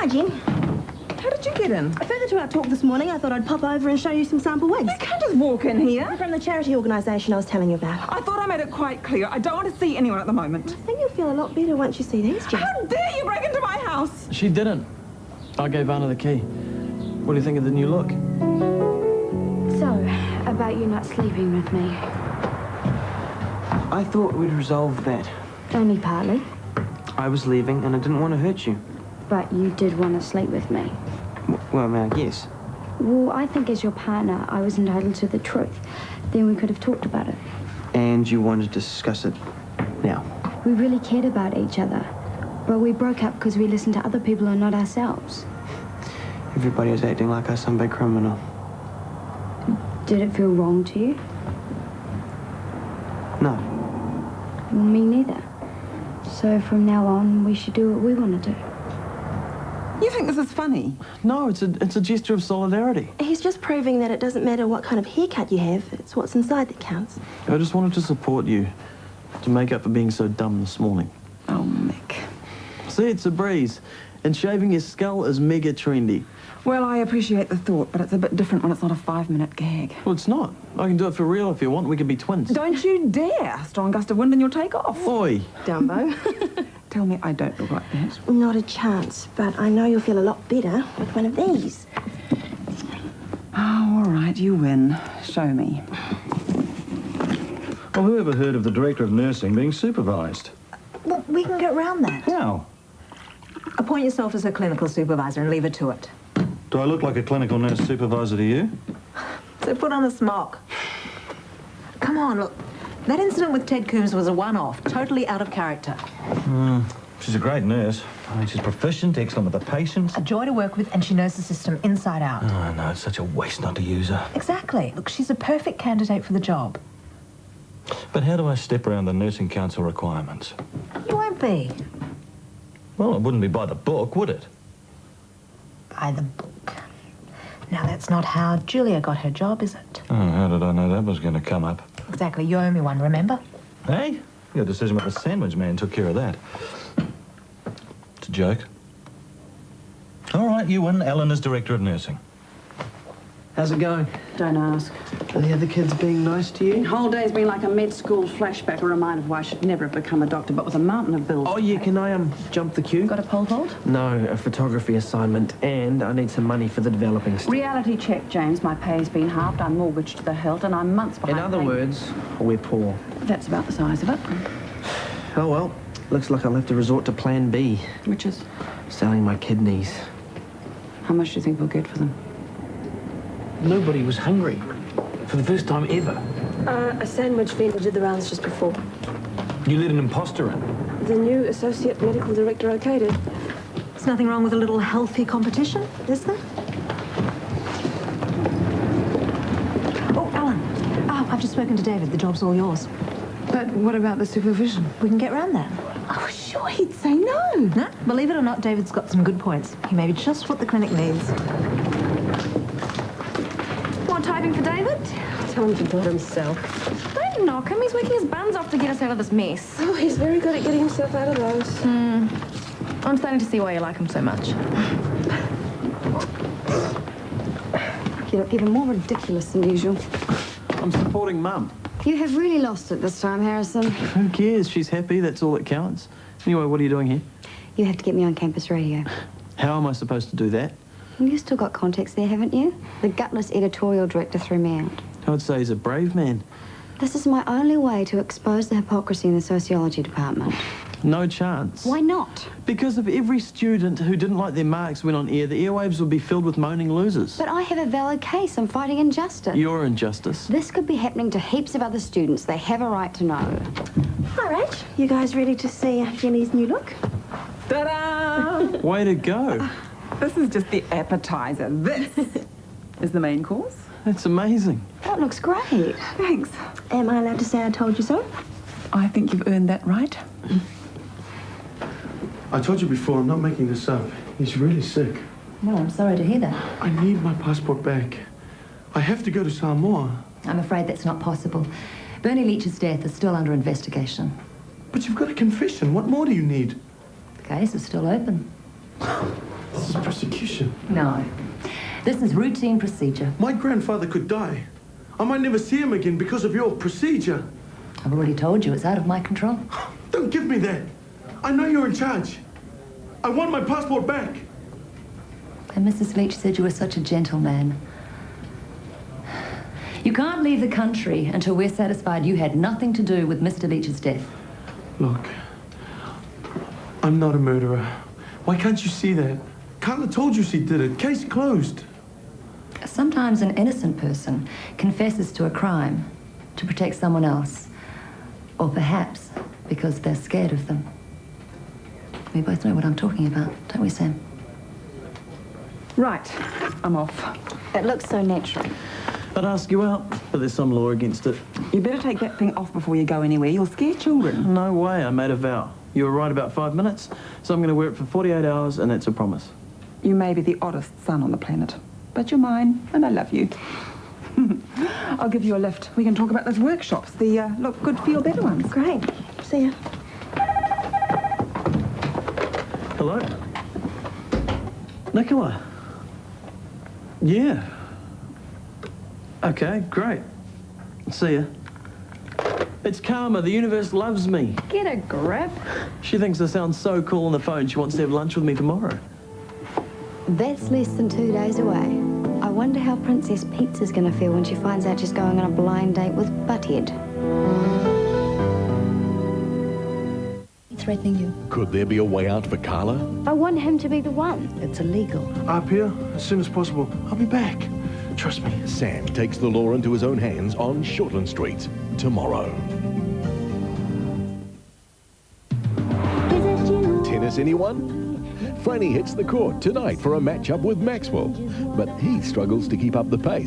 Hi, Jen. How did you get in? Further to our talk this morning, I thought I'd pop over and show you some sample wigs. You can't just walk in here. From the charity organisation I was telling you about. I thought I made it quite clear. I don't want to see anyone at the moment. I think you'll feel a lot better once you see these, Jen. How dare you break into my house? She didn't. I gave Anna the key. What do you think of the new look? So, about you not sleeping with me. I thought we'd resolve that. Only partly. I was leaving and I didn't want to hurt you. But you did want to sleep with me. Well, now, yes. Well, I think as your partner, I was entitled to the truth. Then we could have talked about it. And you wanted to discuss it now. We really cared about each other. But we broke up because we listened to other people and not ourselves. Everybody is acting like I'm some big criminal. Did it feel wrong to you? No. Well, me neither. So from now on, we should do what we want to do. You think this is funny? No, it's a gesture of solidarity. He's just proving that it doesn't matter what kind of haircut you have. It's what's inside that counts. I just wanted to support you, to make up for being so dumb this morning. Oh, Mick. See, it's a breeze. And shaving your skull is mega trendy. Well, I appreciate the thought, but it's a bit different when it's not a 5-minute gag. Well, it's not. I can do it for real if you want. We can be twins. Don't you dare! Strong gust of wind and you'll take off. Oi. Dumbo. Tell me I don't look like that. Not a chance, but I know you'll feel a lot better with one of these. Oh, all right, you win. Show me. Well, who ever heard of the Director of Nursing being supervised? Well, we can get around that. How? Appoint yourself as her clinical supervisor and leave her to it. Do I look like a clinical nurse supervisor to you? So put on a smock. Come on, look. That incident with Ted Coombs was a one-off, totally out of character. She's a great nurse. I mean, she's proficient, excellent with the patients. A joy to work with, and she knows the system inside out. Oh, no, it's such a waste not to use her. Exactly. Look, she's a perfect candidate for the job. But how do I step around the Nursing Council requirements? You won't be. Well, it wouldn't be by the book, would it? By the book. Now, that's not how Julia got her job, is it? Oh, how did I know that was going to come up? Exactly. You owe me one, remember? Hey? Your decision with the sandwich man took care of that. It's a joke. All right, you win. Ellen is Director of Nursing. How's it going? Don't ask. Are the other kids being nice to you? The whole day's been like a med school flashback, a reminder of why I should never have become a doctor, but with a mountain of bills. Oh, yeah, can I, jump the queue? Got a pole vault? No, a photography assignment, and I need some money for the developing stuff. Reality check, James. My pay's been halved. I'm mortgaged to the hilt, and I'm months behind. In other payment. words, we're poor. That's about the size of it. Oh, well, looks like I'll have to resort to plan B. Which is, Selling my kidneys. how much do you think we'll get for them? Nobody was hungry. For the first time ever. A sandwich vendor did the rounds just before. You let an imposter in. The new associate medical director okayed it. There's nothing wrong with a little healthy competition, is there? Oh, Alan. Oh, I've just spoken to David. The job's all yours. But what about the supervision? We can get round that. Oh, sure, he'd say no. No, believe it or not, David's got some good points. He may be just what the clinic needs. More typing for David? Tell him to do it himself. Don't knock him. He's working his buns off to get us out of this mess. Oh, he's very good at getting himself out of those. I'm starting to see why you like him so much. You look even more ridiculous than usual. I'm supporting Mum. You have really lost it this time, Harrison. Who cares? She's happy. That's all that counts. Anyway, what are you doing here? You have to get me on campus radio. How am I supposed to do that? You've still got contacts there, haven't you? The gutless editorial director threw me out. I would say he's a brave man. This is my only way to expose the hypocrisy in the sociology department. No chance. Why not? Because if every student who didn't like their marks went on air, the airwaves would be filled with moaning losers. But I have a valid case. I'm fighting injustice. You're injustice. This could be happening to heaps of other students. They have a right to know. All right, you guys ready to see Jenny's new look? Ta-da! Way to go. This is just the appetizer. This is the main course. That's amazing. That looks great. Thanks. Am I allowed to say I told you so? I think you've earned that right. I told you before, I'm not making this up. He's really sick. No, I'm sorry to hear that. I need my passport back. I have to go to Samoa. I'm afraid that's not possible. Bernie Leach's death is still under investigation. But you've got a confession. What more do you need? The case is still open. This is persecution. No. This is routine procedure. My grandfather could die. I might never see him again because of your procedure. I've already told you it's out of my control. Don't give me that. I know you're in charge. I want my passport back. And Mrs. Leach said you were such a gentleman. You can't leave the country until we're satisfied you had nothing to do with Mr. Leach's death. Look, I'm not a murderer. Why can't you see that? Carla told you she did it. Case closed. Sometimes an innocent person confesses to a crime to protect someone else. Or perhaps because they're scared of them. We both know what I'm talking about, don't we, Sam? Right, I'm off. It looks so natural. I'd ask you out, but there's some law against it. You better take that thing off before you go anywhere. You'll scare children. No way, I made a vow. You were right about 5 minutes, so I'm going to wear it for 48 hours, and that's a promise. You may be the oddest son on the planet, but you're mine, and I love you. I'll give you a lift. We can talk about those workshops, the look good, feel better ones. Great. See ya. Hello? Nicola? Yeah. Okay, great. See ya. It's Karma. The universe loves me. Get a grip. She thinks I sound so cool on the phone, she wants to have lunch with me tomorrow. That's less than 2 days away. I wonder how Princess Pizza's going to feel when she finds out she's going on a blind date with Butthead. Threatening you. Could there be a way out for Carla? I want him to be the one. It's illegal. Up here, as soon as possible. I'll be back. Trust me. Sam takes the law into his own hands on Shortland Street tomorrow. Tennis, anyone? Franny hits the court tonight for a match-up with Maxwell, but he struggles to keep up the pace.